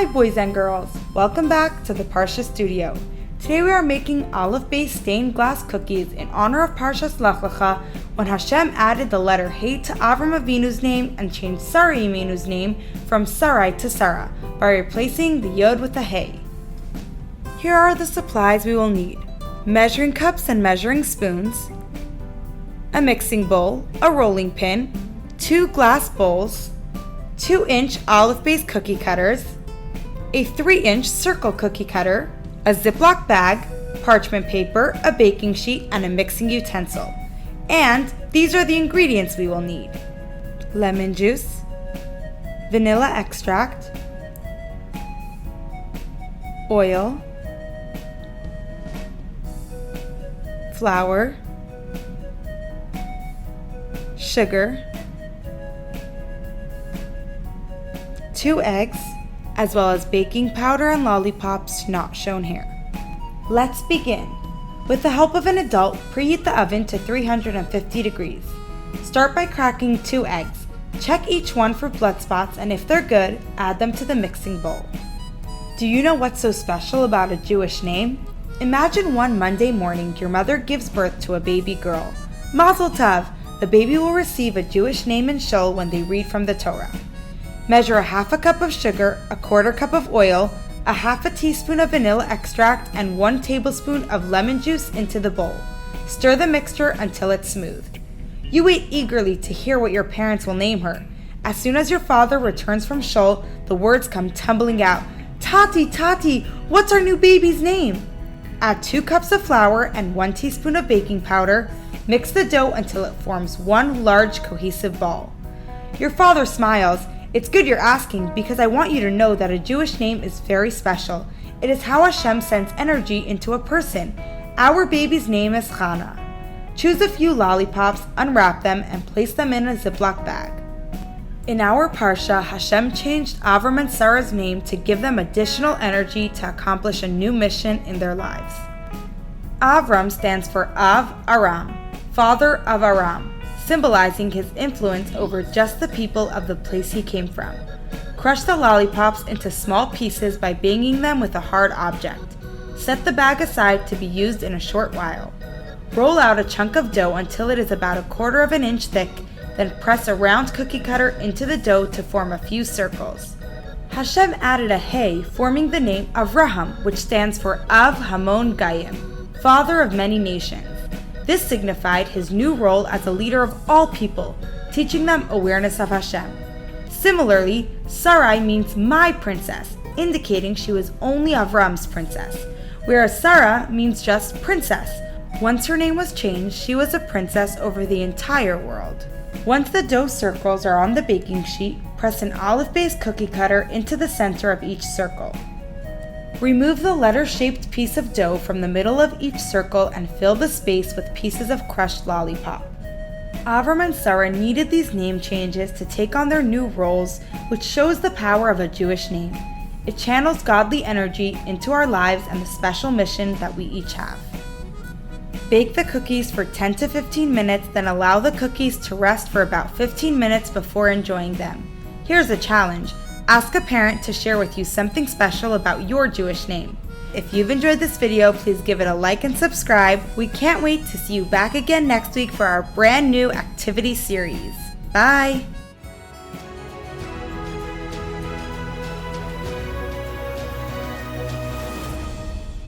Hi boys and girls, welcome back to the Parsha Studio. Today we are making Alef-Bais Stained Glass Cookies in honor of Parshas Lech Lecha, when Hashem added the letter Hey to Avraham Avinu's name and changed Sarah Imaeinu's name from Sarai to Sarah by replacing the Yod with a Hey. Here are the supplies we will need: measuring cups and measuring spoons, a mixing bowl, a rolling pin, 2 glass bowls, 2-inch Alef-Bais cookie cutters, a 3-inch circle cookie cutter, a Ziploc bag, parchment paper, a baking sheet, and a mixing utensil. And these are the ingredients we will need: lemon juice, vanilla extract, oil, flour, sugar, 2 eggs, as well as baking powder and lollipops not shown here. Let's begin. With the help of an adult, preheat the oven to 350 degrees. Start by cracking 2 eggs. Check each one for blood spots, and if they're good, add them to the mixing bowl. Do you know what's so special about a Jewish name? Imagine one Monday morning your mother gives birth to a baby girl. Mazel tov! The baby will receive a Jewish name in shul when they read from the Torah. Measure a half a cup of sugar, a quarter cup of oil, a half a teaspoon of vanilla extract, and 1 tablespoon of lemon juice into the bowl. Stir the mixture until it's smooth. You wait eagerly to hear what your parents will name her. As soon as your father returns from shul, the words come tumbling out. Tati, Tati, what's our new baby's name? Add 2 cups of flour and 1 teaspoon of baking powder. Mix the dough until it forms one large cohesive ball. Your father smiles. It's good you're asking, because I want you to know that a Jewish name is very special. It is how Hashem sends energy into a person. Our baby's name is Chana. Choose a few lollipops, unwrap them, and place them in a Ziploc bag. In our Parsha, Hashem changed Avram and Sarah's name to give them additional energy to accomplish a new mission in their lives. Avram stands for Avraham, father of Aram, symbolizing his influence over just the people of the place he came from. Crush the lollipops into small pieces by banging them with a hard object. Set the bag aside to be used in a short while. Roll out a chunk of dough until it is about 1/4 of an inch thick, then press a round cookie cutter into the dough to form a few circles. Hashem added a Hey, forming the name Avraham, which stands for Av Hamon Gayim, father of many nations. This signified his new role as a leader of all people, teaching them awareness of Hashem. Similarly, Sarai means my princess, indicating she was only Avram's princess, whereas Sarah means just princess. Once her name was changed, she was a princess over the entire world. Once the dough circles are on the baking sheet, press an Alef-Bais cookie cutter into the center of each circle. Remove the letter-shaped piece of dough from the middle of each circle and fill the space with pieces of crushed lollipop. Avram and Sarah needed these name changes to take on their new roles, which shows the power of a Jewish name. It channels godly energy into our lives and the special mission that we each have. Bake the cookies for 10 to 15 minutes, then allow the cookies to rest for about 15 minutes before enjoying them. Here's a challenge. Ask a parent to share with you something special about your Jewish name. If you've enjoyed this video, please give it a like and subscribe. We can't wait to see you back again next week for our brand new activity series. Bye!